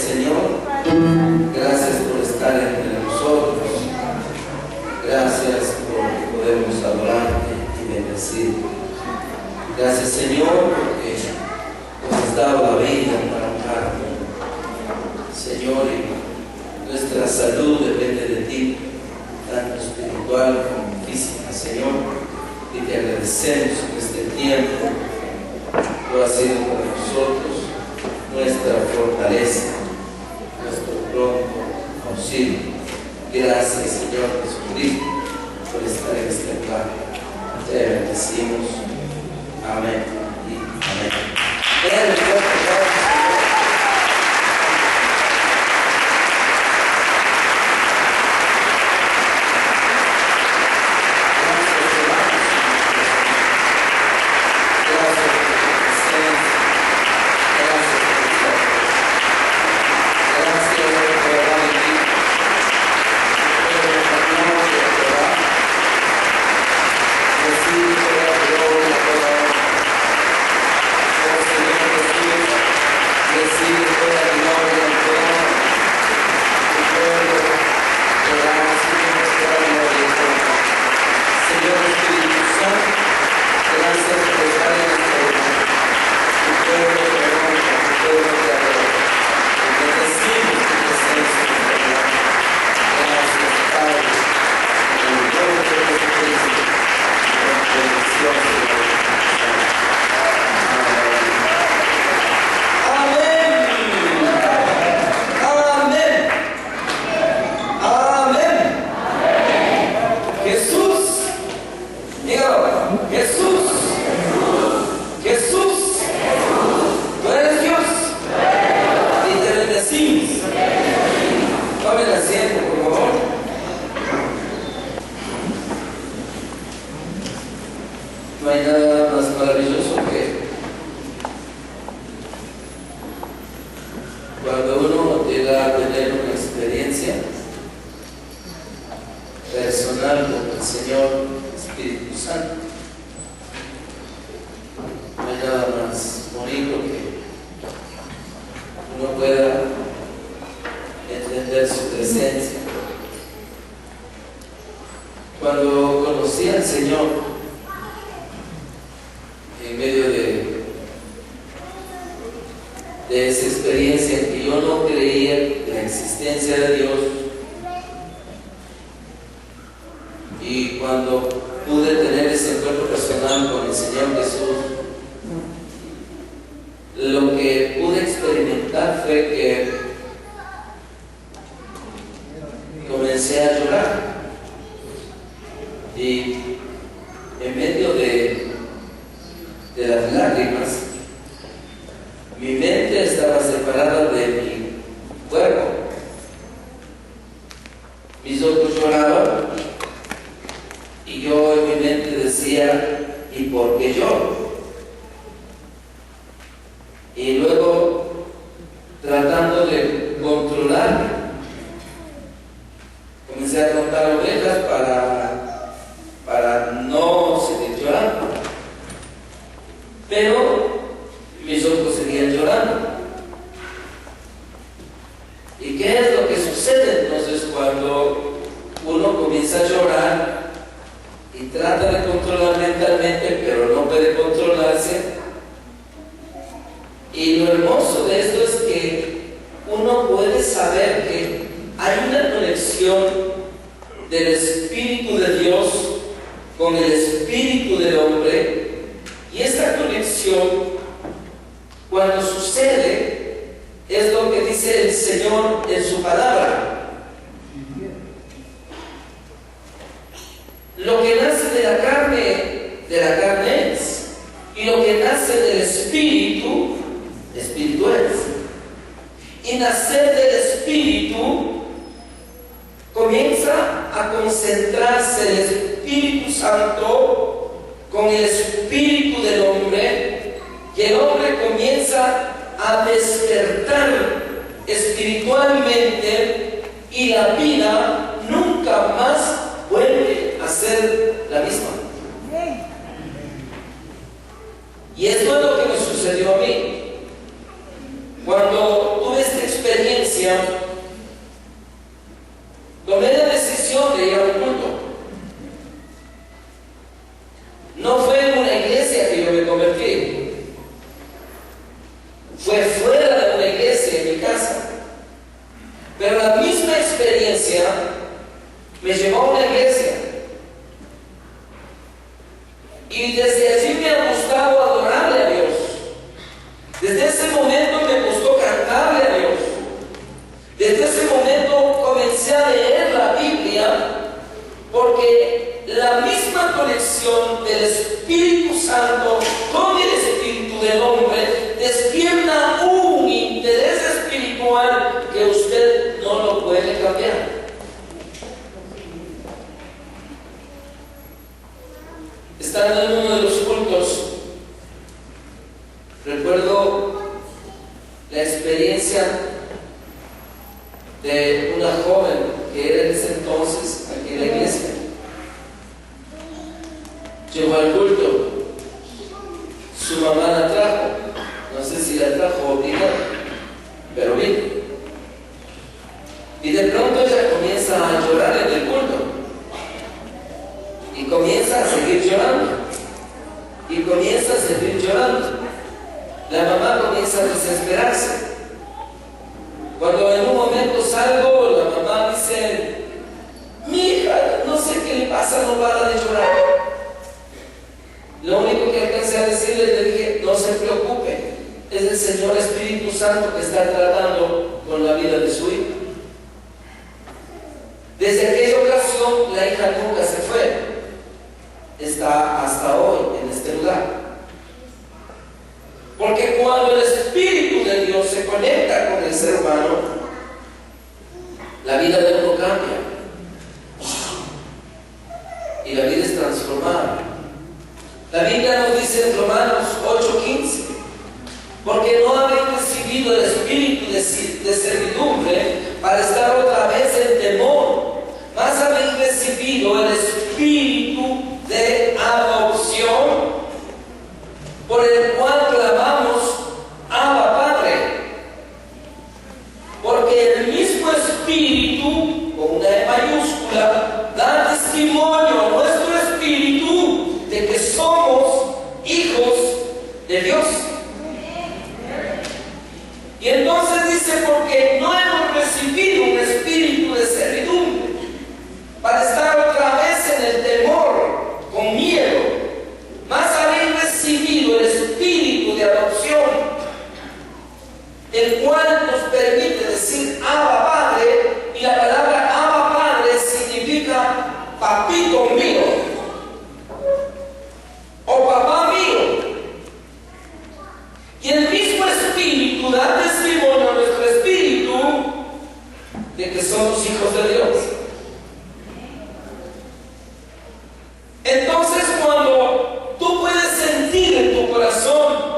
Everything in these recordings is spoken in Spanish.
Señor. Gracias por estar entre nosotros. Gracias porque podemos adorarte y bendecirte. Gracias, Señor, porque nos has dado la vida para honrarte. Señor, y nuestra salud depende de ti, tanto espiritual como física, Señor. Y te agradecemos en este tiempo. Tú has sido para nosotros nuestra fortaleza, nuestro pronto auxilio. Gracias, Señor Jesucristo, por estar en este lugar. Te bendecimos. Amén y amén. No hay nada más maravilloso que cuando uno llega a tener una experiencia personal con el Señor Espíritu Santo. No hay nada más bonito que uno pueda entender su presencia. Cuando conocí al Señor, en medio de esa experiencia que yo no creía en la existencia de Dios, y cuando pude tener ese encuentro personal con el Señor Jesús, lo que pude experimentar fue que comencé a llorar, y en medio de las lágrimas, mi mente estaba separada de mi cuerpo. Mis ojos lloraban y yo en mi mente decía: ¿y por qué lloro? Y luego, tratando de controlarme, comencé a contar ovejas para no seguir llorando. Pero mis ojos seguían llorando. ¿Y qué es lo que sucede entonces cuando uno comienza a llorar y trata de controlar mentalmente, pero no puede controlarse? Y lo hermoso de esto es que uno puede saber que hay una conexión del Espíritu de Dios con el Espíritu del hombre. Y esta conexión, cuando sucede, es lo que dice el Señor en su palabra. Lo que nace de la carne es, y lo que nace del Espíritu, Espíritu es. Y nacer del Espíritu comienza a concentrarse el Espíritu Santo con el espíritu del hombre, y el hombre comienza a despertar espiritualmente, y la vida nunca más vuelve a ser la misma. Y esto es lo que me sucedió a mí. Cuando tuve esta experiencia iglesia, tomé la decisión de ir a un culto. No fue en una iglesia que yo me convertí, fue fuera de una iglesia, en mi casa. Pero la misma experiencia me llevó a una iglesia. Y desde allí me ha gustado adorarle a Dios. Desde ese momento me gustó cantarle a Dios. Desde ese momento comencé a leer la Biblia, porque la misma conexión del Espíritu Santo con el Espíritu del hombre despierta un interés espiritual que usted no lo puede cambiar. Estando en uno de los cultos, recuerdo la experiencia de una joven que era en ese entonces aquí en la iglesia. Llegó al culto, su mamá la trajo, no sé si la trajo obligada, pero vino. Y de pronto ella comienza a llorar en el culto. Y comienza a seguir llorando. Y comienza a seguir llorando. La mamá comienza a desesperarse. Cuando en un momento salgo, la mamá dice: mi hija, no sé qué le pasa, no para de llorar. Lo único que alcancé a decirle, le dije: no se preocupe, es el Señor Espíritu Santo que está tratando con la vida de su hija. Desde aquella ocasión, la hija nunca se fue. Está hasta hoy en este lugar. Porque cuando el Espíritu de Dios se conecta con el ser humano, la vida de uno cambia. Y la vida es transformada. La Biblia nos dice en Romanos 8:15: porque no habéis recibido el espíritu de servidumbre para estar otra vez en temor, mas habéis recibido el espíritu de adopción, por el cual clamamos: Abba, Padre. Porque el mismo Espíritu, con una E mayúscula, da testimonio a nuestro espíritu de que somos hijos de Dios. Y entonces dice: porque no hemos recibido un espíritu de servidumbre para estar otra vez en el temor, con miedo, mas habéis recibido el espíritu de adopción, el cual nos permite decir Abba, Padre. Y la palabra Abba, Padre significa papito mío o papá mío. Y el mismo espíritu da testimonio a nuestro espíritu de que somos hijos de Dios. Entonces, cuando tú puedes sentir en tu corazón,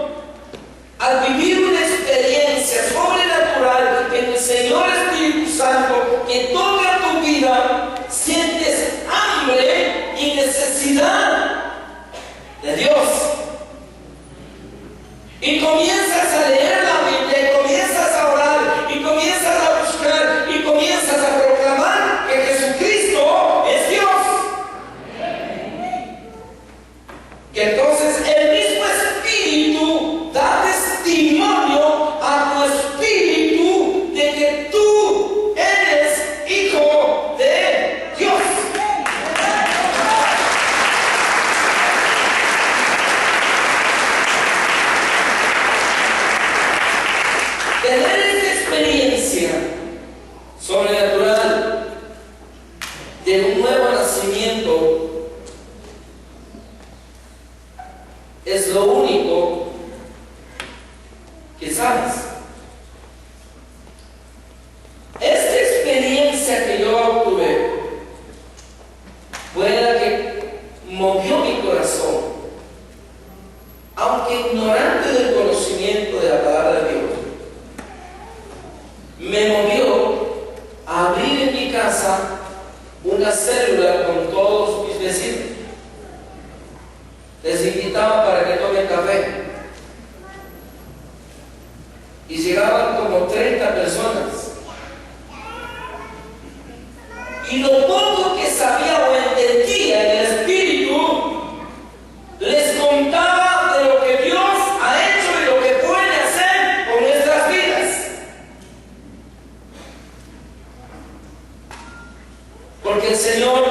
al vivir una experiencia sobrenatural en el Señor Espíritu Santo que toca tu vida, sientes hambre y necesidad de Dios. Y comienzas a leer la Biblia, y comienzas a orar, y comienzas a buscar, y comienzas a proclamar que Jesucristo es Dios. Que entonces el mismo Espíritu da testimonio a tu espíritu de que tú eres hijo de Dios. Tener esta experiencia sobrenatural de un nuevo nacimiento es lo único que sabes. Esta experiencia que yo obtuve fue la que movió mi corazón, aunque ignorante del conocimiento de la palabra de Dios. Me movió a abrir en mi casa una célula con todos mis vecinos. Les invitaba para que tomen café. Y llegaban como 30 personas. Porque el Señor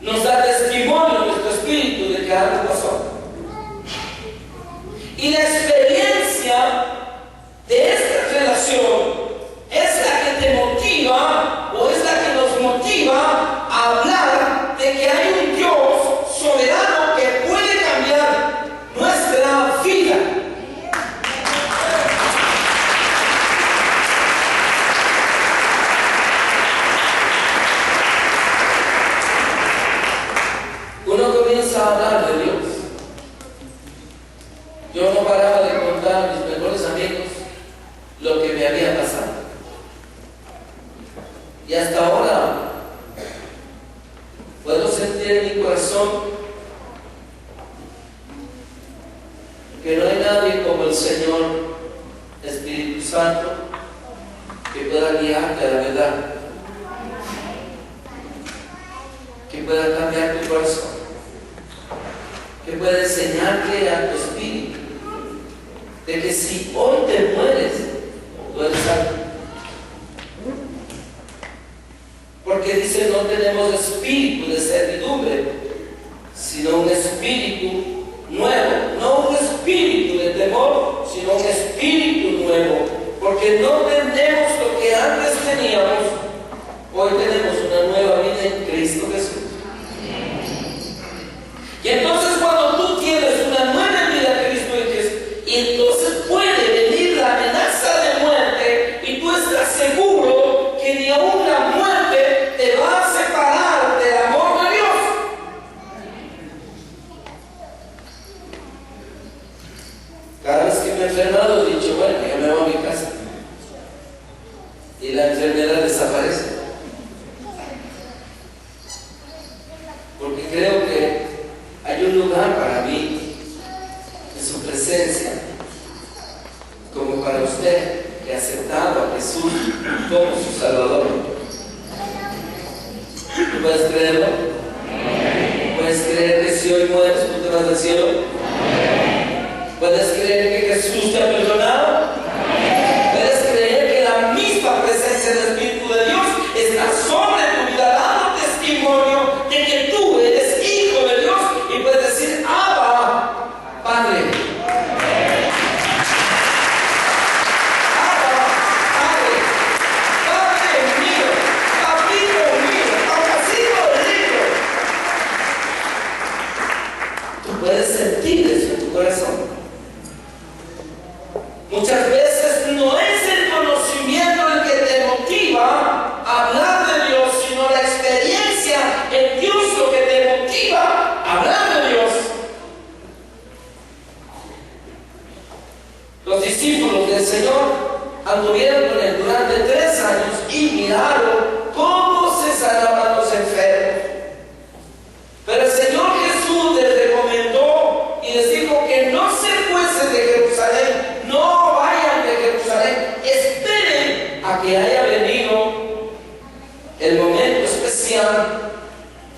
nos da testimonio en nuestro espíritu de que algo pasó. Y la experiencia de esta relación es la que te motiva, o es la que nos motiva a hablar de que hay un Dios soberano que puede cambiar nuestra vida. Uno comienza a hablar de Dios. Yo no paraba de contar a mis mejores amigos lo que me había pasado. Y hasta ahora puedo sentir en mi corazón que no hay nadie como el Señor Espíritu Santo que pueda guiarte a la verdad, que pueda cambiar tu corazón, que pueda enseñarte a tu espíritu de que si hoy te mueres, tú eres salvo. Porque dice, no tenemos espíritu de servidumbre, sino un espíritu nuevo. No un espíritu de temor, sino un espíritu nuevo. Porque no tenemos lo que antes teníamos, hoy tenemos una nueva vida en Cristo Jesús. Y entonces cuando tú tienes una nueva vida en Cristo Jesús, y entonces puede venir la amenaza de muerte, y tú estás seguro que ni aún la muerte te va a separar del amor de Dios. Cada vez que me he enfermado he dicho, bueno, ya me voy a mi casa. Y la enfermedad desaparece. Porque creo que hay un lugar para mí en su presencia, como para usted que ha aceptado a Jesús como su Salvador. ¿Tú puedes creerlo? ¿Puedes creer que si hoy mueres tú te vas al cielo? ¿Puedes creer que Jesús te ha perdonado? ¿Puedes creer que la misma presencia del Espíritu de Dios está sobre tu vida, dando testimonio de que tú eres hijo de Dios y puedes decir, Abba, Padre? Puedes sentir eso en tu corazón. Muchas veces no es el conocimiento el que te motiva a hablar de Dios, sino la experiencia en Dios lo que te motiva a hablar de Dios. Los discípulos del Señor anduvieron con él durante 3 años y miraron cómo se sanaban los enfermos. Pero el Señor Jesús les recomendó y les dijo que no se fuesen de Jerusalén, no vayan de Jerusalén, esperen a que haya venido el momento especial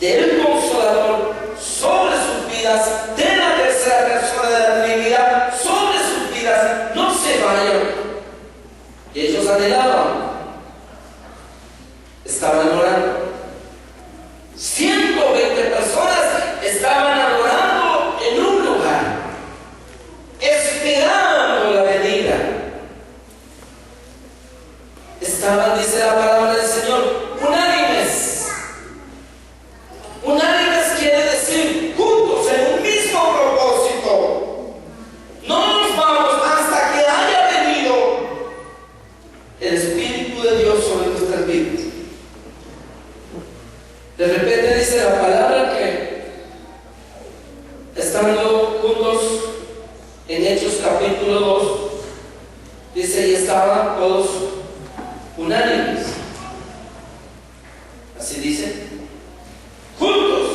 del Consolador sobre sus vidas, de la tercera persona de la Trinidad sobre sus vidas. No se vayan. Y ellos anhelaban, estaban orando. 120 personas estaban adorando en un lugar, esperando la venida. Estaban, dice la palabra del Señor, unánimes. Unánimes quiere decir juntos en un mismo propósito. No nos vamos hasta que haya venido el Espíritu de Dios sobre nuestras vidas. De repente dice la palabra que estando juntos en Hechos capítulo 2, dice, y estaban todos unánimes. Así dice, juntos.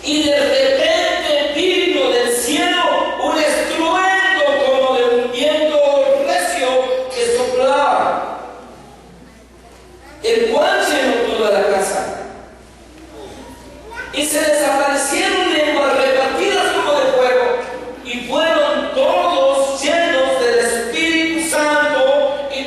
Y de repente vino del cielo un estruendo como de un viento recio que soplaba, el cual llenó toda la casa. Y se les aparecieron lenguas repartidas como de fuego, y fueron todos llenos del Espíritu Santo, y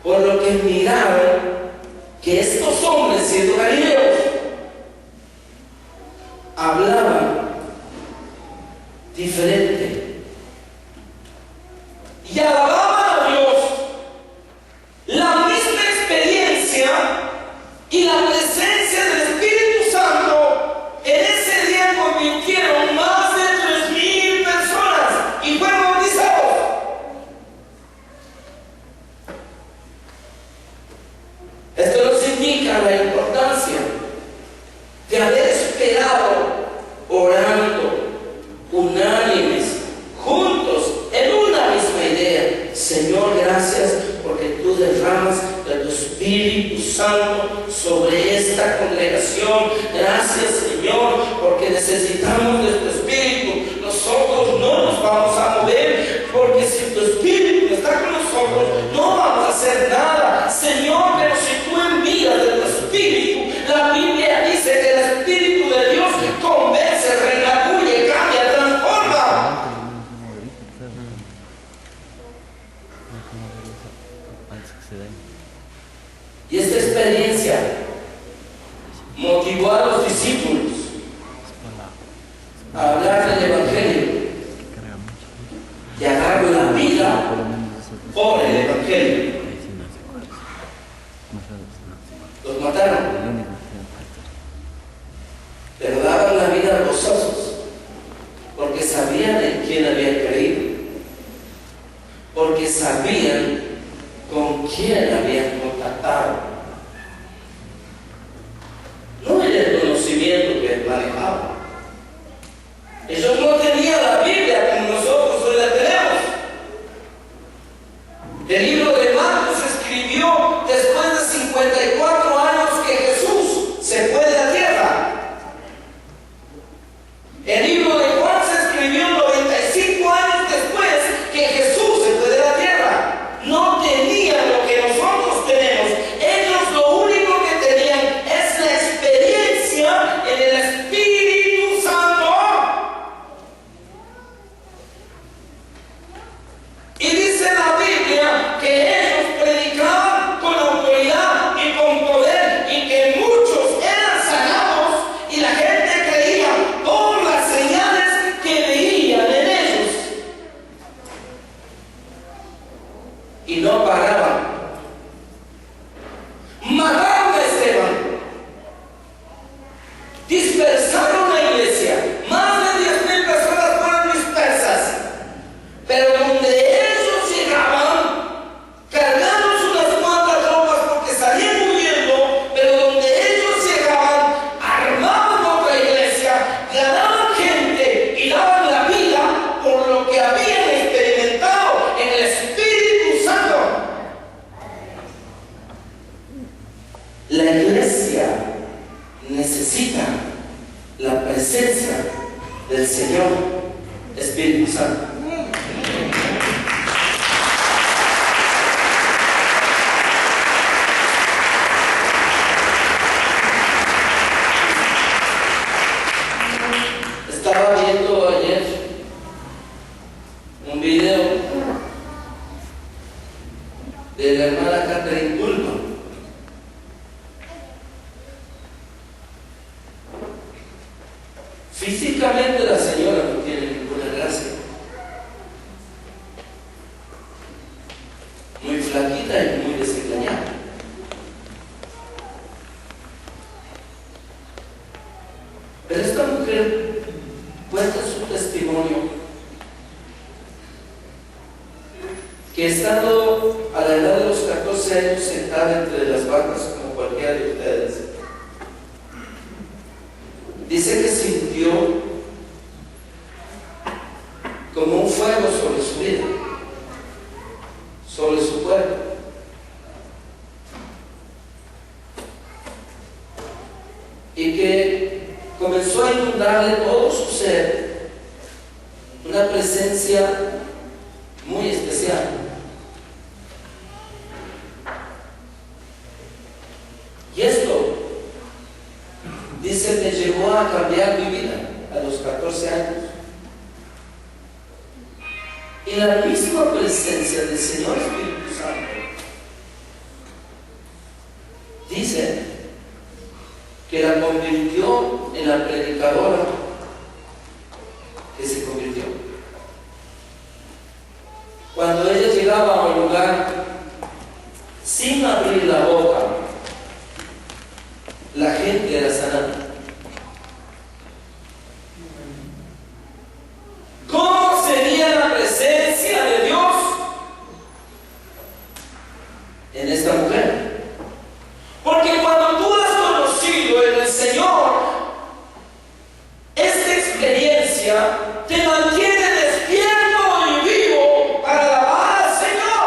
por lo que miraron que estos hombres, siendo galileos, hablaban diferente y alababan a Dios. La misma experiencia y la presencia del Espíritu Santo en ese día convirtieron más de 3,000 personas y fueron bautizados. Esto nos indica la importancia de haber esperado orando, unánimes, juntos, en una misma idea. Señor, gracias porque tú derramas de tu Espíritu Santo sobre esta congregación. Gracias, Señor, porque necesitamos de tu Espíritu. Nosotros no nos vamos a mover, porque si tu Espíritu está con nosotros, no vamos a hacer nada. Señor, pero si tú envías de tu Espíritu, la Biblia dice que el Espíritu de Dios convence, redarguye, cambia, transforma. Y esta experiencia motivó a los discípulos a hablar del Evangelio y a dar la vida por el Evangelio. Los mataron, pero daban la vida gozosos porque sabían en quién habían creído, porque sabían con quién habían contactado. No era el conocimiento que manejaban. Ellos no tenían la Biblia como nosotros hoy la tenemos. El libro de Marcos se escribió después de 54 años que Jesús se fue de la tierra. El libro de Juan se escribió 95 años después que Jesús se fue de la tierra. No tenían lo que nosotros tenemos. Ellos lo único que tenían es la experiencia en el Espíritu Santo. Y dice la Biblia que ellos predicaban con autoridad y con poder, y que muchos eran sanados y la gente creía por las señales que veían en ellos. Y no paraban. Mataron a Esteban, dispersaron la iglesia, más de 10,000 personas fueron dispersas, pero donde ellos llegaban, cargaron unas cuantas ropas porque salían huyendo, pero donde ellos llegaban, armaban otra iglesia, ganaban gente y daban la vida por lo que habían experimentado en el Espíritu Santo. La iglesia necesita la presencia del Señor Espíritu Santo. Estaba viendo ayer un video de la hermana Catherine Kuhlman. Físicamente la señora no tiene ninguna gracia, muy flaquita y muy desengañada. Pero esta mujer cuenta su testimonio, que estando a la edad de los 14 años sentada entre las bancas como cualquiera de ustedes, dice que sintió como un fuego sobre su vida, sobre su cuerpo. Y que comenzó a inundarle todo su ser una presencia muy especial. Y esto, dice, me llevó a cambiar mi vida a los 14 años. Y la misma presencia del Señor Espíritu Santo dice que la convirtió en la predicadora que se convirtió. Cuando ella llegaba a un lugar sin abrir la boca, la gente era sanada. ¿Cómo sería la presencia de Dios en esta mujer? Porque cuando tú has conocido en el Señor, esta experiencia te mantiene despierto y vivo para alabar al Señor.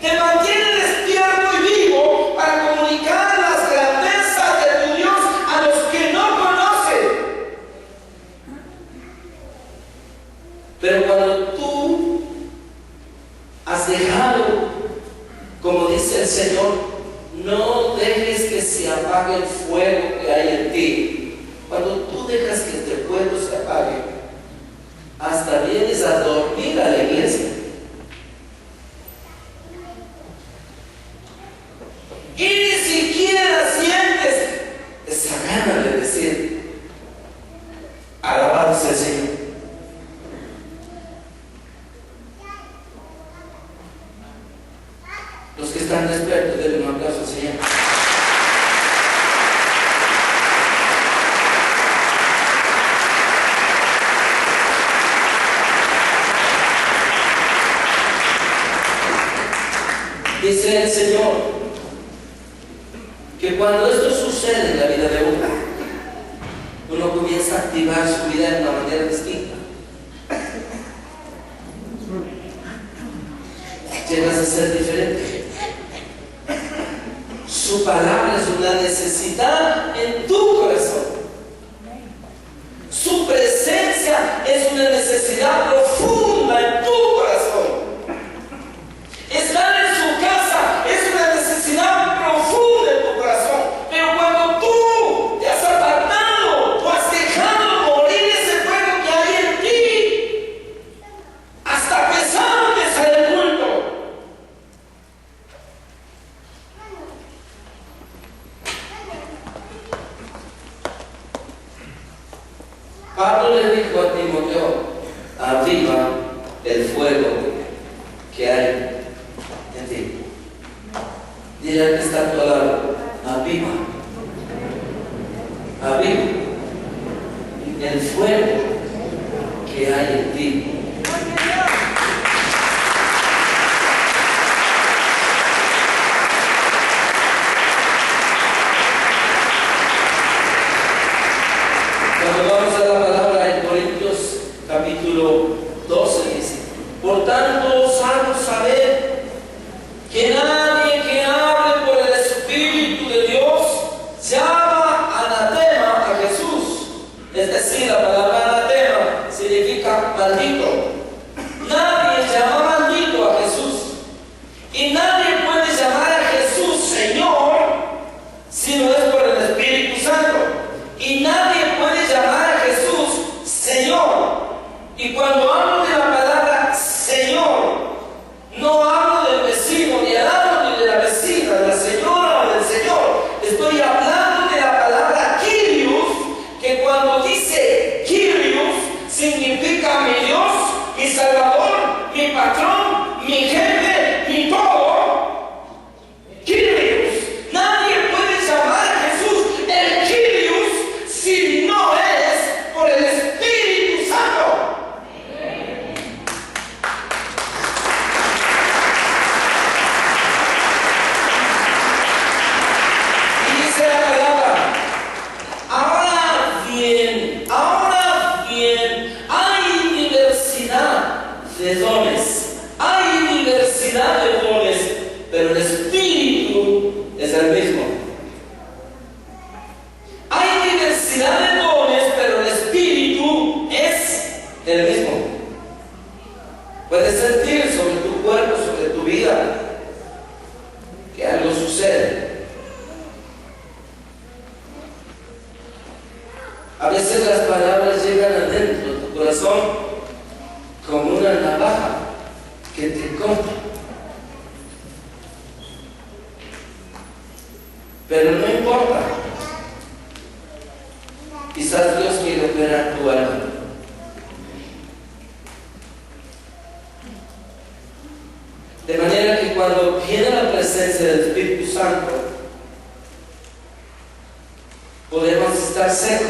Te mantiene despierto y vivo para comunicar las grandezas de tu Dios a los que no conocen. Pero cuando tú has dejado, como dice el Señor, no dejes que se apague el fuego que hay en ti. Cuando tú dejas que este fuego se apague, hasta vienes a dormir a la iglesia. Y ni siquiera sientes esa gana de decir, alabado sea el Señor. Los que están despiertos, denle un aplauso al Señor. Dice el Señor que cuando esto sucede en la vida de uno comienza a activar su vida de una manera distinta. Llegas a ser diferente. Su palabra es una necesidad en tu corazón. Su presencia es una necesidad profunda en tu corazón. Estar en su casa es una necesidad profunda en tu corazón. Pero cuando tú te has apartado, tú has dejado morir ese fuego que hay en ti, hasta pesar de salir del culto. Pablo le dijo a Timoteo, aviva el fuego que hay en ti. Dile al que está a tu lado, aviva el fuego que hay en ti. Cuando vamos a la palabra en Corintios capítulo 12 dice, por tanto os hago saber que nadie que hable por el Espíritu de Dios llama anatema a Jesús. Es decir, la palabra anatema significa maldito. Nadie llama maldito a Jesús. Y nadie puede llamar a Jesús Señor si no es por el Espíritu Santo. Y nadie puede llamar a Jesús Señor. Y cuando hablo de la palabra Señor, no hablo del vecino, ni hablo ni de la vecina, de la señora o del señor. Estoy hablando de la palabra Kyrios, que cuando dice Kyrios, significa mi Dios, mi Salvador, mi patrón, mi jefe, mi todo. Pero no importa. Quizás Dios quiere operar tu alma. De manera que cuando viene la presencia del Espíritu Santo, podemos estar secos.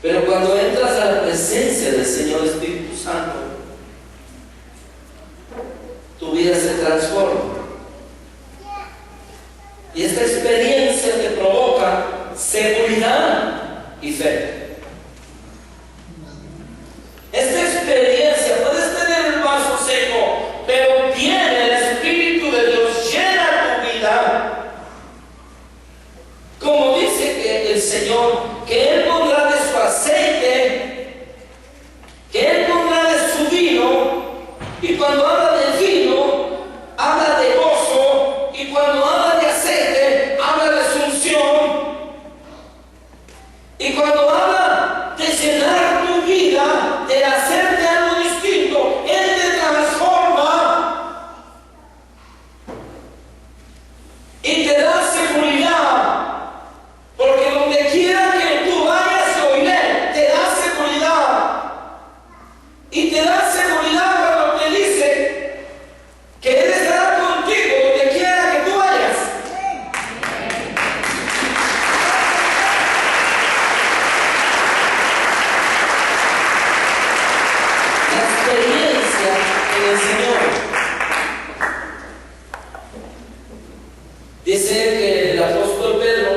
Pero cuando entras a la presencia del Señor Espíritu Santo, tu vida se transforma. Y esta experiencia te provoca seguridad y fe. Esta experiencia, puedes tener el vaso seco, pero viene el Espíritu de Dios, llena tu vida. Como dice que el Señor, que Él pondrá de su aceite, que Él pondrá de su vino, y cuando habla de vino, habla de gozo, y cuando habla de aceite, habla de su unción, y cuando habla de llenar tu vida, de hacerte algo distinto, Él te transforma y te da seguridad, porque donde quiera que tú vayas a oír, te da seguridad, y te da seguridad cuando te dice que Él estará contigo donde quiera que tú vayas. La experiencia en el Señor. Dice que el apóstol Pedro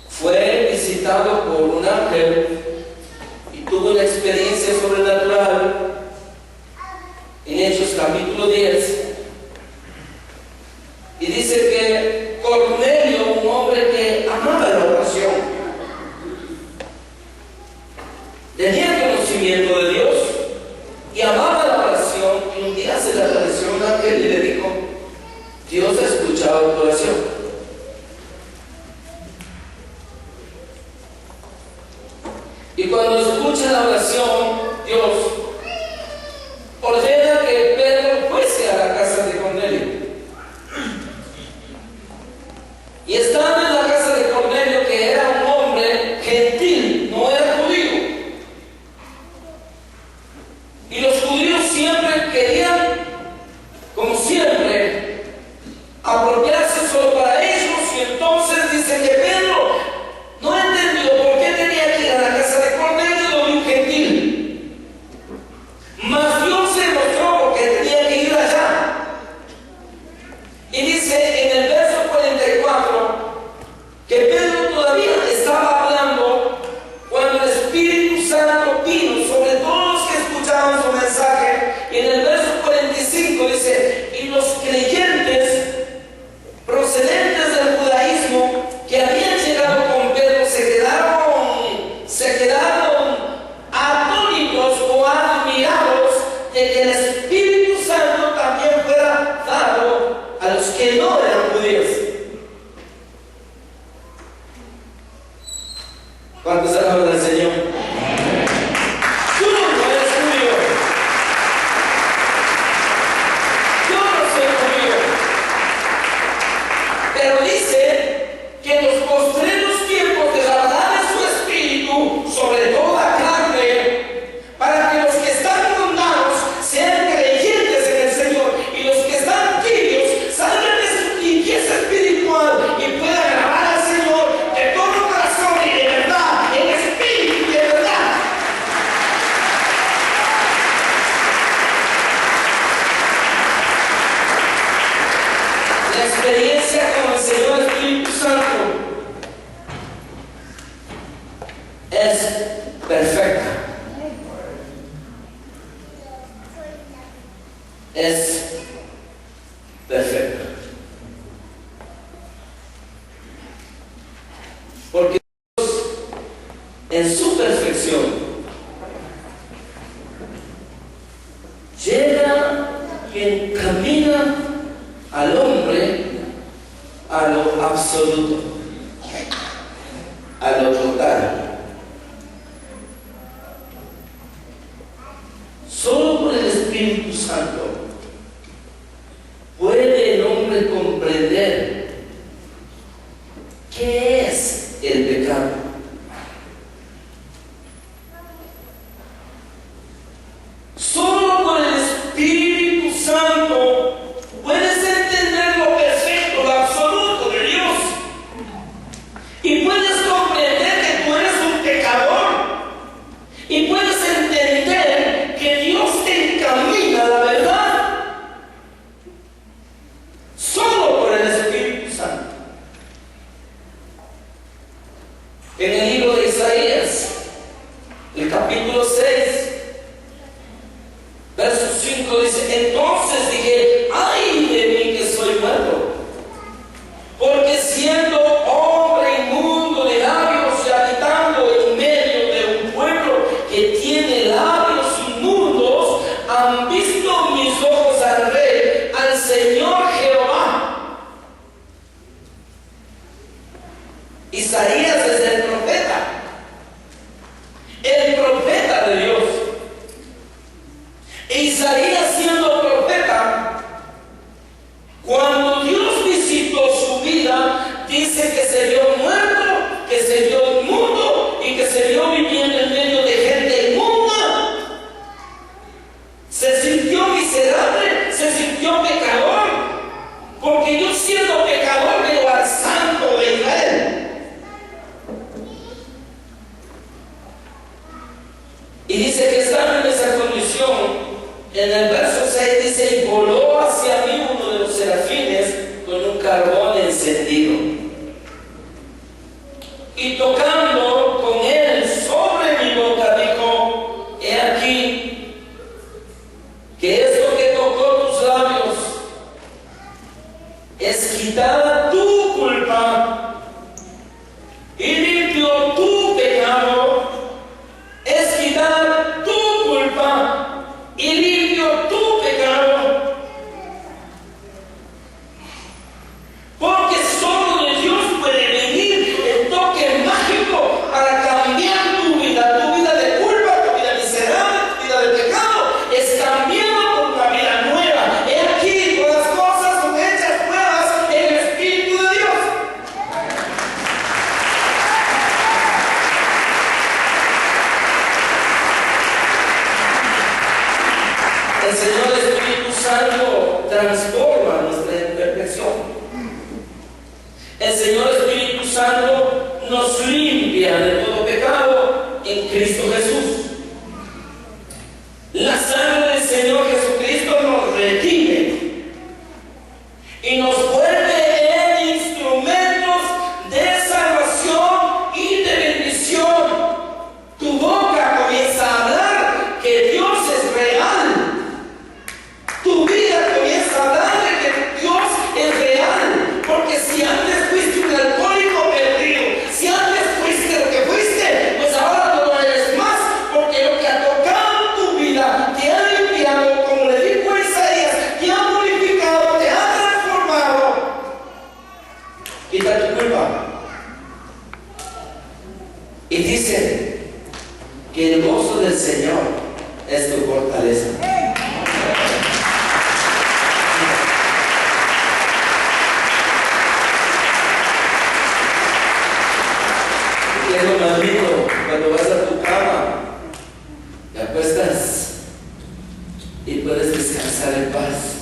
fue visitado por un ángel y tuvo una experiencia sobrenatural en Hechos capítulo 10. Y dice que Cornelio, un hombre que amaba la oración, tenía conocimiento de Dios y amaba la oración, y un día se le apareció un ángel y le dijo: Dios ha escuchado tu oración. Y cuando escucha la oración, Dios ordena que Pedro fuese a la casa de Cornelio. Y estando en la casa de Cornelio, que era un hombre gentil, no era judío. Y los judíos siempre querían, como siempre, apropiarse solo para ellos. Y entonces dice que Pedro no entendió por qué tenía que ir a la casa de Cornelio donde un gentil. Mas Dios se mostró porque tenía que ir allá. Y dice en el verso 44 que Pedro todavía estaba hablando cuando el Espíritu Santo vino sobre todos los que escuchaban su mensaje. Y en el verso 45 dice: y los creyentes procedentes del judaísmo que habían llegado con Pedro se quedaron atónitos o admirados de que el Espíritu Santo también fuera dado a los que no eran judíos. ¿Cuántos alaban al Señor? Tú no eres judío. Yo no soy judío. Pero dice que en los postreros tiempos derramará de su Espíritu sobre toda carne, para que los que están mundanos sean creyentes en el Señor, y los que están tibios salgan de su tibieza espiritual y puedan alabar al Señor de todo corazón y de verdad, en espíritu y de verdad. La experiencia con el Señor Espíritu Santo es perfecta. Es perfecta. Porque Dios, en su perfección, llega y encamina al hombre a lo absoluto, a lo total. Solo por el Espíritu Santo 5 dice: entonces dije, ay de mí que soy muerto, porque siendo hombre inmundo de labios y habitando en medio de un pueblo que tiene labios inmundos, han visto mis ojos al Rey, al Señor Jehová. Isaías es el profeta de Dios. E Isaías, siendo profeta, cuando Dios visitó su vida, dice que se vio muerto, que se vio inmundo y que se vio viviendo en medio de gente inmunda. Se sintió miserable, se sintió pecador, porque yo, siendo pecador, veo al Santo de Israel. Y dice que estaba en esa condición. En el verso 6 dice: y voló hacia mí uno de los serafines con un carbón encendido, y tocando con él sobre mi boca, dijo: he aquí que esto que tocó tus labios es quitada tu culpa y limpio tu pecado. Es quitar tu culpa y limpio tu pecado, porque solo de Dios puede venir el toque mágico para cambiar tu vida de culpa, tu vida miserable, tu vida de pecado, es cambiado por una vida nueva. He aquí, todas las cosas son hechas nuevas en el Espíritu de Dios. El Señor Espíritu Santo transforma nuestra imperfección. El Señor Espíritu Santo nos limpia de todo pecado en Cristo Jesús. La sangre del Señor Jesucristo nos redime y nos vuelve en instrumentos de salvación y de bendición. Tu boca comienza a hablar que Dios es real. Tu vida comienza a hablar de que Dios es real. Porque si antes fuiste un alcohólico perdido, si antes fuiste lo que fuiste, pues ahora no lo eres más. Porque lo que ha tocado tu vida te ha limpiado, como le dijo a Isaías, te ha purificado, te ha transformado. Quita tu culpa. Y dice que el gozo del Señor es tu fortaleza. Es lo más lindo cuando vas a tu cama, te acuestas y puedes descansar en paz,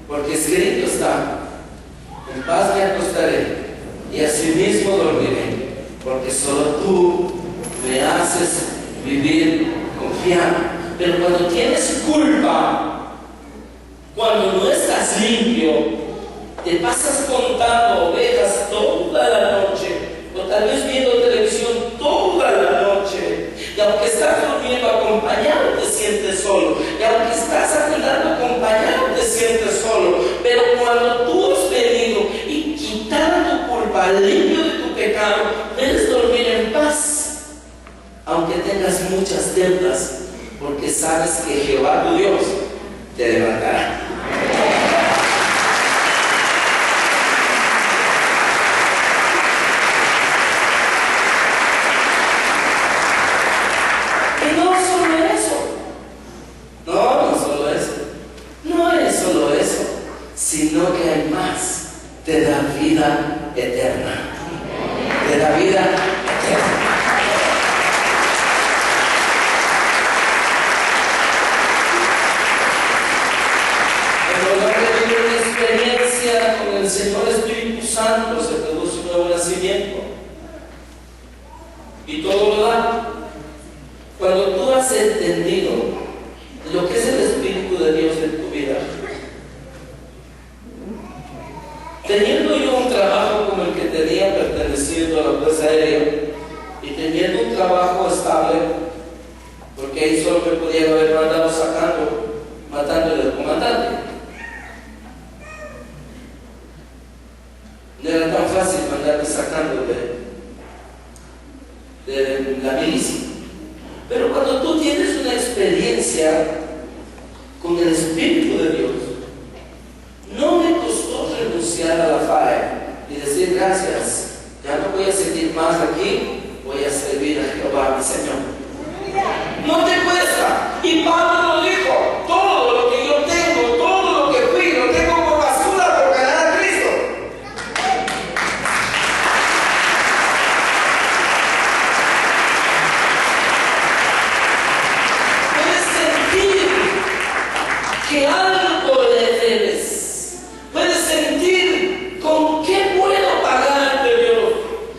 porque escrito está: en paz me acostaré y asimismo dormiré, porque solo tú me haces vivir confiado. Pero cuando tienes culpa, cuando no estás limpio, te pasas contando ovejas toda la noche, o tal vez viendo televisión toda la noche, y aunque estás durmiendo acompañado te sientes solo, y aunque estás andando acompañado te sientes solo. Pero cuando tú has venido y quitado tu culpa, limpio de tu pecado, puedes dormir en paz, aunque tengas muchas deudas, porque sabes que Jehová tu Dios te levantará. Sino que hay más, te da vida eterna. Te da vida eterna. Cuando el hombre tiene una experiencia con el Señor Espíritu Santo, se produce un nuevo nacimiento. Y todo lo da. Cuando tú has entendido lo que es el Espíritu de Dios en tu vida, teniendo yo un trabajo como el que tenía perteneciendo a la Fuerza Aérea y teniendo un trabajo estable, porque ahí solo me podían haber mandado sacando con el Espíritu de Dios, no me costó renunciar a la FAE y decir gracias, ya no voy a seguir más aquí, voy a servir a Jehová mi Señor. No te cuesta. Y Pablo lo dijo, todo lo que yo tengo, todo lo que fui, lo tengo por basura por ganar a Cristo. Puedes sentir que algo le debes. Puedes sentir con qué puedo pagarte, Dios.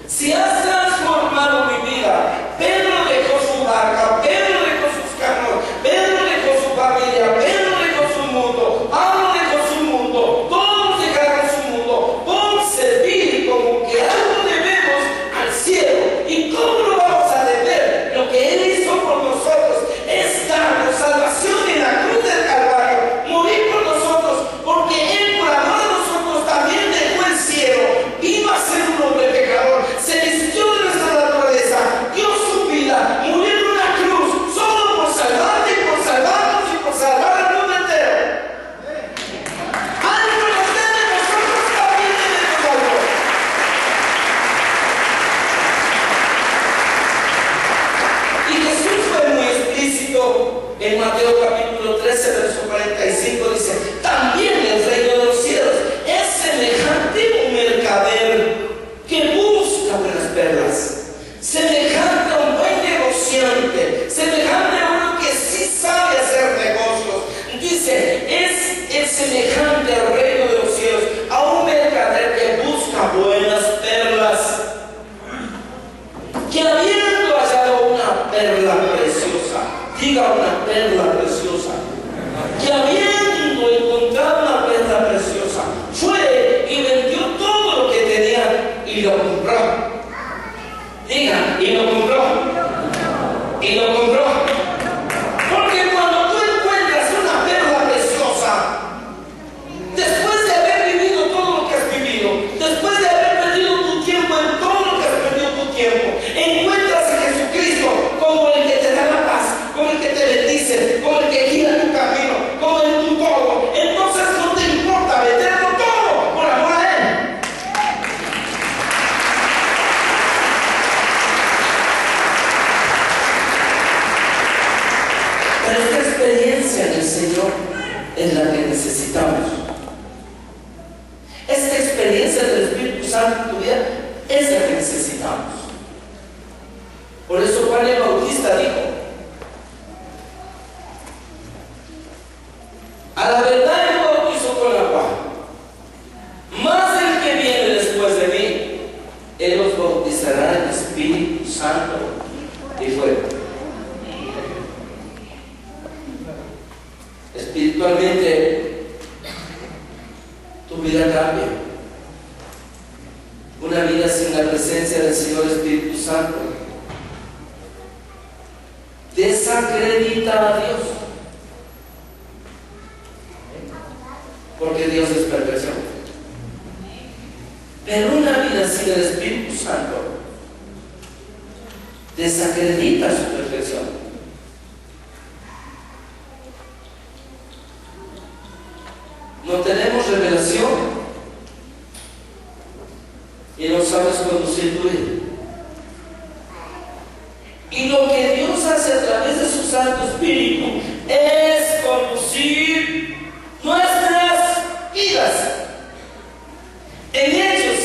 Si has transformado mi vida, Pedro dejó su barca, Pedro dejó sus carros, Pedro dejó su familia, Pedro dejó su mundo, Pablo dejó su mundo, todos dejaron su mundo por servir, como que algo debemos al cielo. ¿Y cómo lo vamos a deber? Lo que Él hizo por nosotros es darnos salvación en la cruz del Calvario, morir por nosotros, porque Él por amor a nosotros también dejó el cielo, vino a ser un hombre pecador, se vistió de nuestra naturaleza, dio su vida, murió en una cruz, solo por salvarte y por salvarnos y por salvar al mundo entero. Algo nos debe, nosotros también debemos algo. Y Jesús fue muy explícito en Mateo capítulo 13, verso 45, dice, también el reino de los cielos es semejante a un mercader que busca buenas perlas, semejante a un buen negociante, semejante a uno que sí sabe hacer negocios. Dice, es semejante al reino de los cielos, a un mercader que busca buenas perlas, que habiendo hallado una perla preciosa, diga una perla preciosa, que habiendo encontrado una perla preciosa, fue y vendió todo lo que tenía y lo compró. Diga, y lo compró. Y lo compró. Porque cuando tú encuentras una perla preciosa, después de haber vivido todo lo que has vivido, después de haber perdido tu tiempo en todo lo que has perdido tu tiempo, encuentras a Jesucristo como el que te da la paz, como el que te bendice, como el que guía tu camino, como el tu todo. Entonces no te importa venderlo todo por amor a Él. Pero esta experiencia en el Señor es la que necesitamos. Esta experiencia del Espíritu Santo en tu vida es la que necesitamos. Por eso Juan el Bautista dijo, a la verdad yo bautizo con agua, mas el que viene después de mí, Él os bautizará en Espíritu Santo y fuego. Espiritualmente, tu vida cambia. Una vida sin la presencia del Señor Espíritu Santo desacredita a Dios. Porque Dios es perfección. Pero una vida sin el Espíritu Santo desacredita su perfección. No tenemos revelación y no sabes conducir tu vida. Y lo que Dios hace a través de su Santo Espíritu es conducir nuestras vidas. En Hechos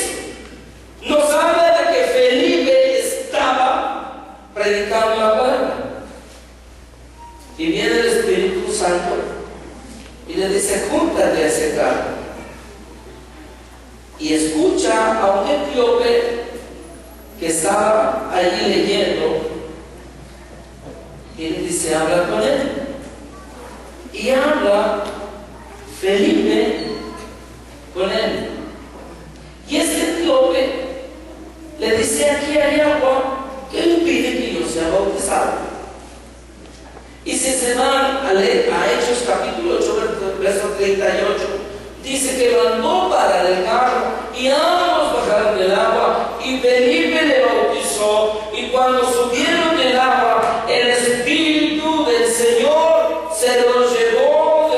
nos habla de que Felipe estaba predicando la palabra y viene el Espíritu Santo y le dice, júntate a ese carro y escucha a un etíope que estaba allí leyendo y le dice, habla con él. Y habla Felipe con él. Y este etíope le dice, aquí hay agua, ¿qué impide que yo sea bautizado? Y si se van a Hechos capítulo 8, verso 38, dice que mandó para el carro y ambos bajaron del agua y Felipe le bautizó, y cuando subieron del agua el Espíritu del Señor se los llevó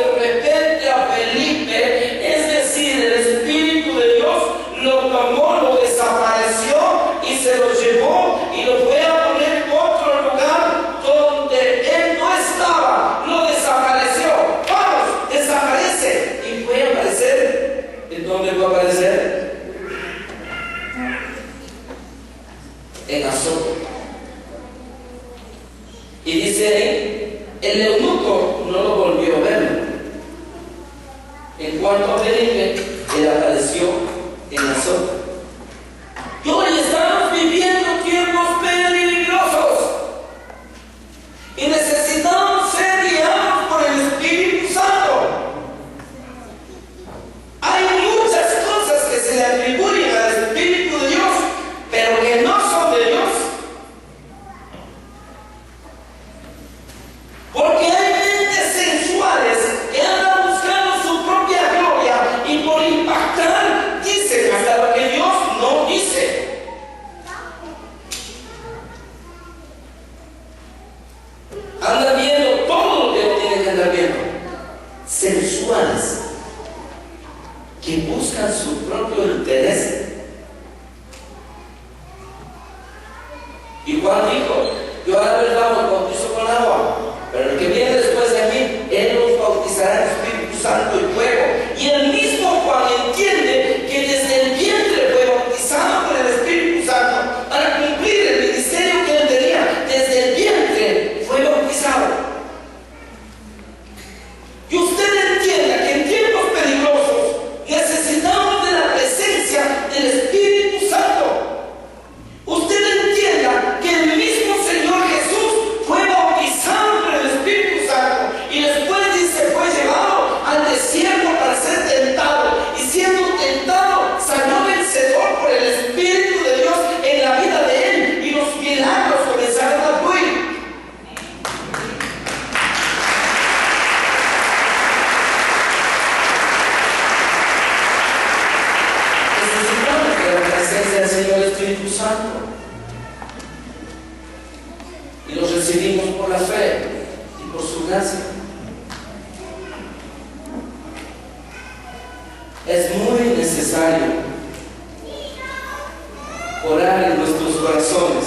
cuanto a Felipe, él apareció en la sopa. Y hoy estamos viviendo tiempos peligrosos y necesitamos ser guiados por el Espíritu Santo. Hay muchas cosas que se le atribuyen al Espíritu de Dios, pero que no son de Dios. Porque hay mentes sensuales que andan buscando su propia gloria y por impactar dicen hasta lo que Dios no dice. Andan viendo todo lo que no tienen que andar viendo. Sensuales que buscan su propio interés. Y Juan dijo: yo ahora les bautizo con agua, pero el que viene después de mí, él los bautizará en Espíritu Santo y fuego. Y el mismo Juan entiende que desde el vientre fue bautizado con el Espíritu Santo para cumplir el ministerio que él tenía. Desde el vientre fue bautizado. Y usted entienda que en tiempos peligrosos necesitamos de la presencia del Espíritu Santo. Usted entienda que el mismo Señor Jesús fue bautizado por el Espíritu Santo y después dice fue llevado al desierto para ser tentado, y siendo tentado salió vencedor por el Espíritu de Dios en la vida de él, y los milagros comenzaron a fluir. Necesitamos de la presencia del Señor Espíritu Santo, y los recibimos por la fe y por su gracia. Es muy necesario orar en nuestros corazones.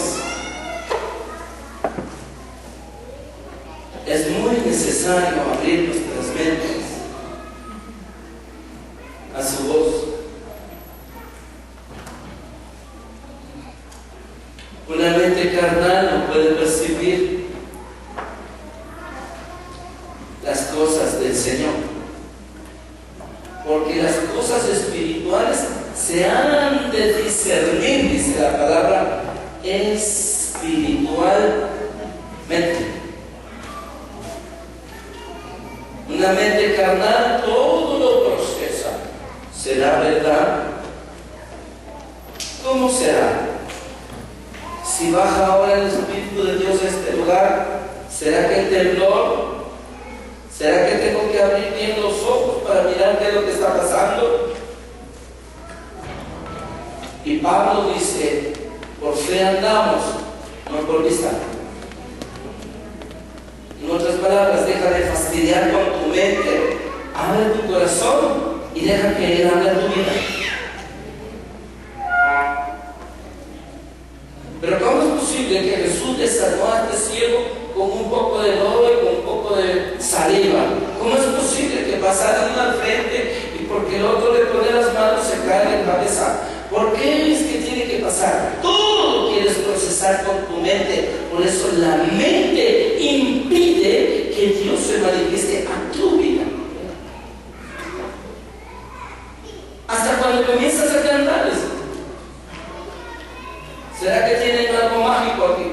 Es muy necesario abrir nuestras mentes a su voz. Una mente carnal no puede percibir las cosas del Señor, porque las cosas espirituales se han de discernir, dice la palabra, espiritualmente. Una mente carnal todo lo procesa. ¿Será verdad? ¿Cómo será? Si baja ahora el Espíritu de Dios a este lugar, ¿será que el temblor? ¿Será que tengo que abrir bien los ojos para mirar qué es lo que está pasando? Y Pablo dice: por fe andamos, no por vista. En otras palabras, deja de fastidiar con tu mente, abre tu corazón y deja que Él hable a tu vida. Pero ¿cómo es posible que Jesús le sanó a este ciego con un poco de lodo y con un poco de saliva? ¿Cómo es posible que pasara uno al frente y porque el otro le pone las manos se cae en la cabeza? ¿Por qué es que tiene que pasar? Todo lo quieres procesar con tu mente. Por eso la mente impide que Dios se manifieste a tu vida. Hasta cuando comienzas a cantar, ¿será que tienen algo mágico aquí?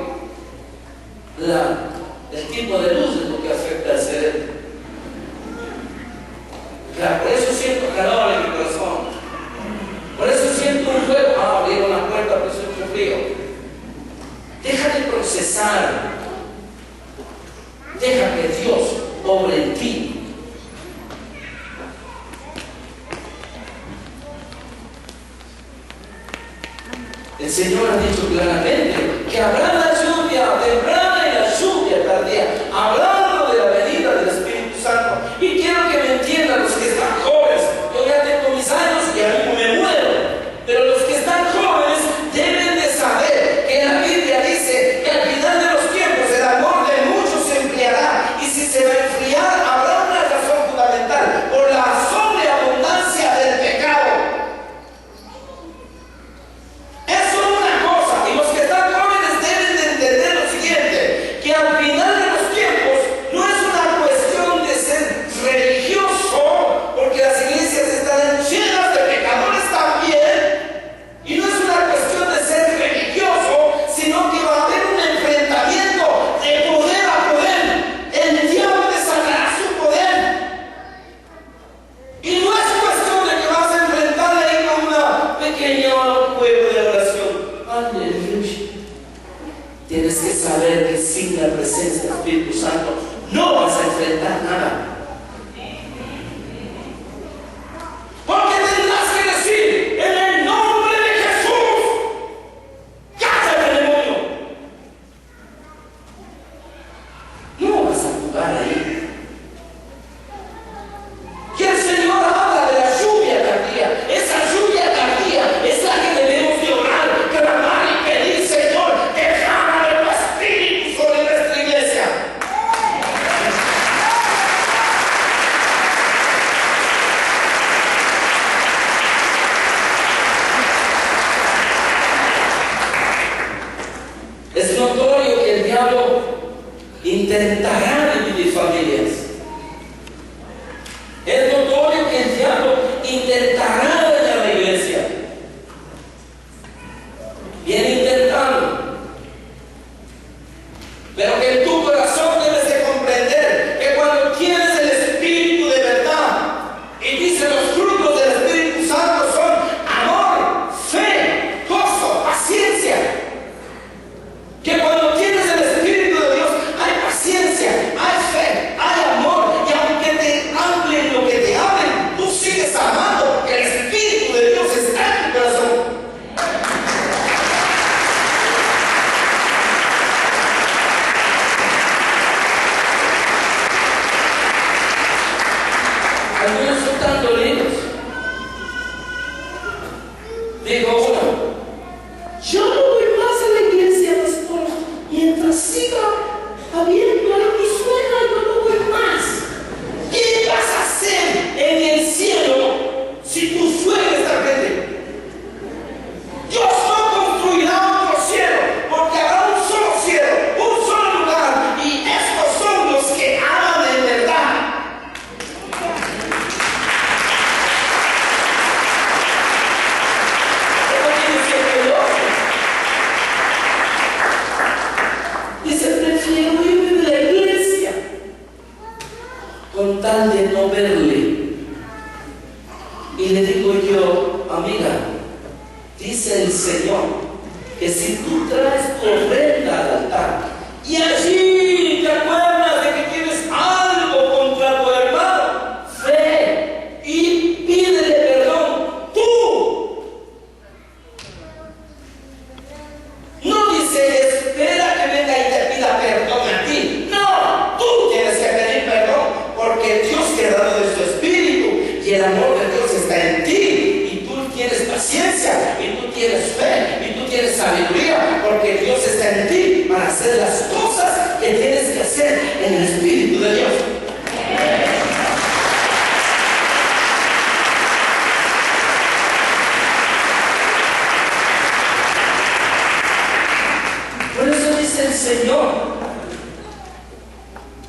El tipo de luz es lo que afecta al cerebro. Claro, por eso siento calor en mi corazón. Por eso siento un fuego. Abrieron la puerta, pero siento frío. Deja de procesar. Deja que Dios obre en ti. El Señor ha dicho claramente que habrá la lluvia temprana y la lluvia tardía, hablando de la venida del Espíritu Santo. Y quiero que me entiendan los que están jóvenes. Yo ya tengo mis años y a mí me muero, pero los que están jóvenes deben de saber que la Biblia dice que al final de los tiempos el amor de muchos se enfriará, y si se va a enfriar habrá una razón fundamental: por la sobreabundancia del pecado. Eso es una cosa, y los que están jóvenes deben intentarán dañar la iglesia. Vienen intentando. Pero que en tu corazón debes de comprender que cuando tienes el Espíritu de verdad, y dice los frutos del Espíritu Santo son amor, fe, gozo, paciencia. Que cuando tienes el Espíritu de Dios hay paciencia, hay fe, hay amor. Y aunque te hablen lo que te hablen, tú sigues amando, que el Espíritu de Dios está en tu corazón. Algunos son tan dolidos. Digo uno, yo no voy más a la iglesia, pastor. Mientras siga habiendo a mi suegra, yo no voy más. ¿Qué vas a hacer en el cielo si tu suegra está presente? Dios no construirá otro cielo, porque habrá un solo cielo, un solo lugar, y estos son los que aman en verdad. Dice, prefiero irme de la iglesia con tal de no verle. Y le digo yo, amiga, dice el Señor que si tú traes tu ofrenda al altar y allí te acuerdas de que tienes algo contra tu hermano, ve y pídele perdón tú. No dice, espera que venga y te pida perdón a ti. No, tú tienes que pedir perdón, porque Dios te ha dado de su Espíritu y el amor de Dios está en ti. Y tú tienes paciencia, y tú tienes fe, y tú tienes sabiduría, porque Dios está en ti para hacer las cosas que tienes que hacer en el Espíritu de Dios. Por eso dice el Señor,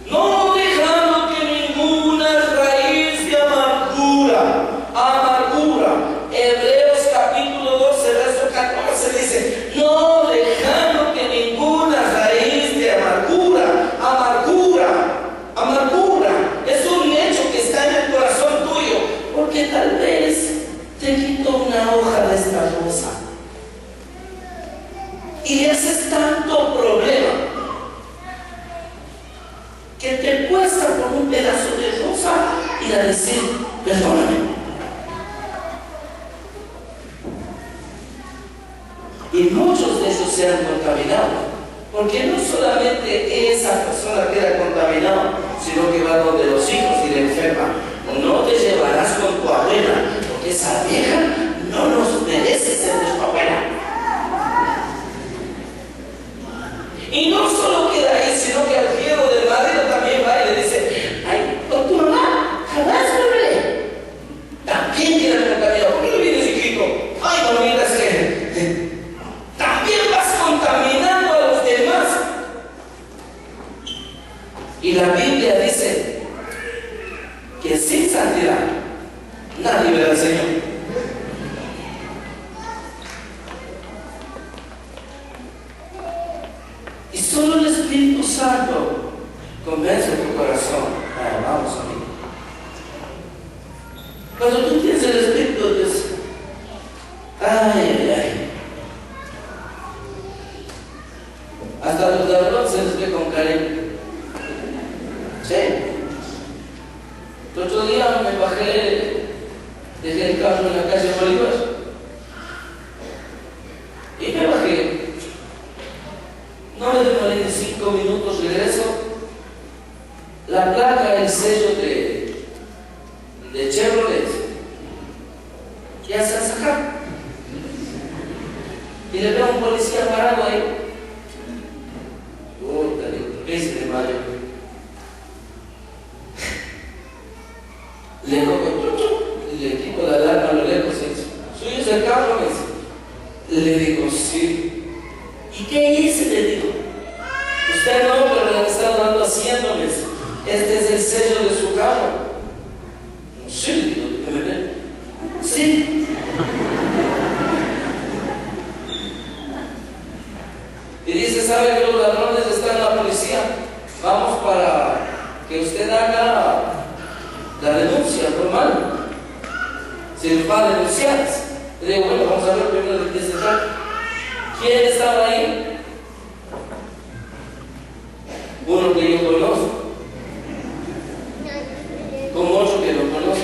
no dejando que ninguna raíz de amargura. Hebreos capítulo 12, verso 14 dice, no dejando que ninguna raíz de amargura es un hecho que está en el corazón tuyo, porque tal vez te quitó una hoja de esta rosa y le haces tanto problema que te cuesta por un pedazo de rosa ir a decir, perdóname. Y muchos de ellos se han contaminado, porque no solamente esa persona queda contaminada, sino que va donde los hijos y le enferma. No te llevarás con tu abuela, porque esa vieja no nos merece ser nuestra abuela. Y no solo queda ahí, sino que al viejo del marido también va y le dice, ay, con tu mamá jamás volveré. También queda contaminado. ¿Por qué no vienes, hijito? Ay, no miras que también vas contaminando a los demás. Y la Biblia dice que sin santidad nadie verá al Señor. Y solo el Espíritu Santo convence tu corazón. Vamos, amigo. Cuando tú tienes el Espíritu de Dios, ay. Hasta los ladrones se les ve con cariño. Sí. El otro día me bajé, dejé el carro en la calle Bolívar y me bajé. No me demoré ni 5 minutos, regreso. La placa, el sello de Chevrolet ya se ha sacado. Y le veo a un policía parado ahí. ¿Qué dice de mayo? Le quito la alarma a lo lejos y dice, ¿suyo es el carro? Le digo, sí. ¿Y qué hice? Le digo, usted no, pero le han estado dando haciéndoles. Este es el sello de su carro. Sí, le digo, déjeme ver. Sí. Y dice, ¿sabe que los ladrones están en la policía? Vamos para que usted haga la denuncia normal. Si nos va a denunciar. Le digo, bueno, vamos a ver primero de qué se trata. ¿Quién estaba ahí? Uno que yo conozco, como otro que no conozco.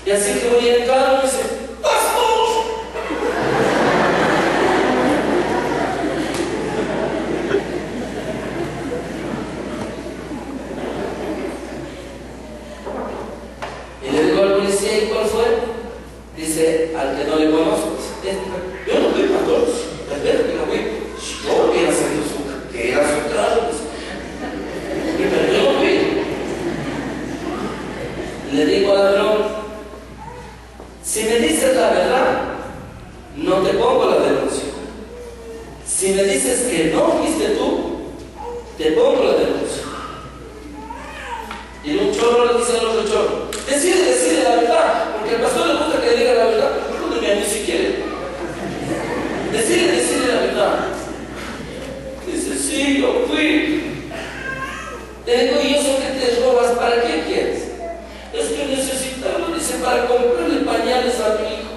Y así que voy en carro y me dice, ¡pastor! Y le digo al policía, ¿y cuál fue? Dice, al que no le conozco. Yo no fui pastor, es verdad que no fui. Yo hubiera salido que era su carro. Pero yo no fui. Le digo al ladrón, si me dices la verdad, no te pongo la denuncia. Si me dices que no fuiste tú, te pongo la denuncia. Y un chorro le dice al otro chorro, decide la verdad, porque al pastor le gusta que le diga la verdad, no me ni siquiera. Decide la verdad. Dice, sí, yo fui. Le digo, ¿y eso que te robas para qué quieres? Es que necesitaba, dice, para comprarle pañales a mi hijo.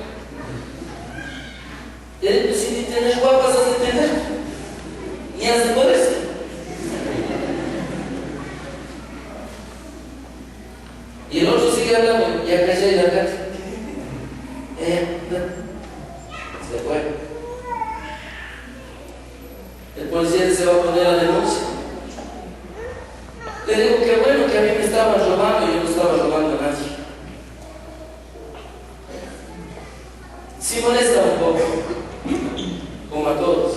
Le digo, si ni tienes guapas has de tener, ni has de poderse. Y el otro sigue hablando, ya callé la casa. Se fue. El policía se va a poner a la denuncia. Le digo que bueno que a mí me estaban robando y yo no estaba robando a nadie. Sí molesta un poco, como a todos.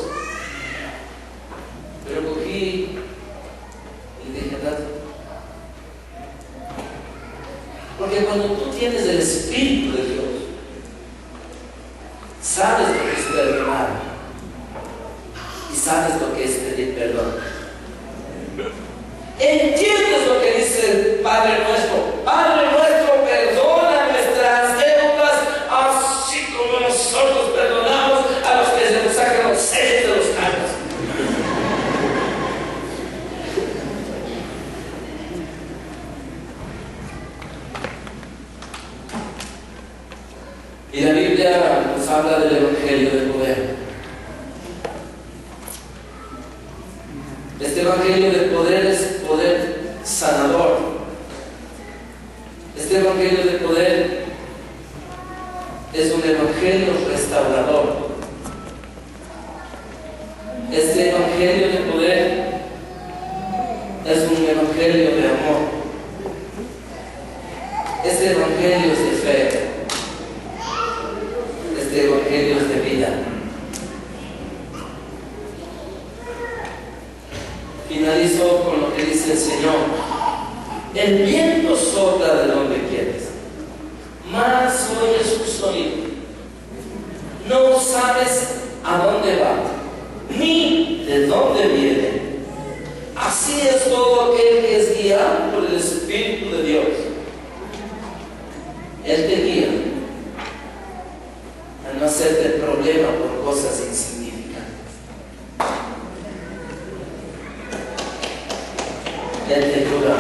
Pero cogí y dije, date. Porque cuando tú tienes el Espíritu de Dios, sabes lo que es perdonar y sabes lo que es pedir perdón. ¿Entiendes lo que dice el Padre nuestro? Padre nuestro, perdona nuestras deudas, así como nosotros perdonamos a los que se nos sacan los sellos de los carros. Y la Biblia nos habla del Evangelio del poder. Este Evangelio del poder es poder sanador. Este Evangelio del poder es un Evangelio restaurador. Este Evangelio de poder es un Evangelio de amor. Este Evangelio es de fe. Este Evangelio es de vida. Finalizo con lo que dice el Señor. El viento sopla de donde quieres, mas oyes su sonido. No sabes a dónde va, ni de dónde viene. Así es todo aquel que es guiado por el Espíritu de Dios. Él te guía a no hacerte problema por cosas insignificantes. Él te ayuda.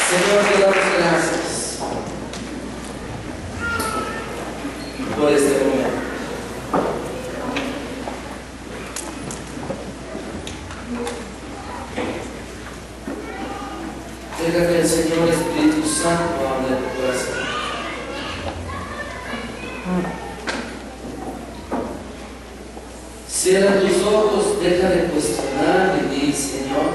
Señor, te damos gracias por este momento. Deja que el Señor Espíritu Santo hable en tu corazón. Cierra tus ojos, deja de cuestionar y di, Señor,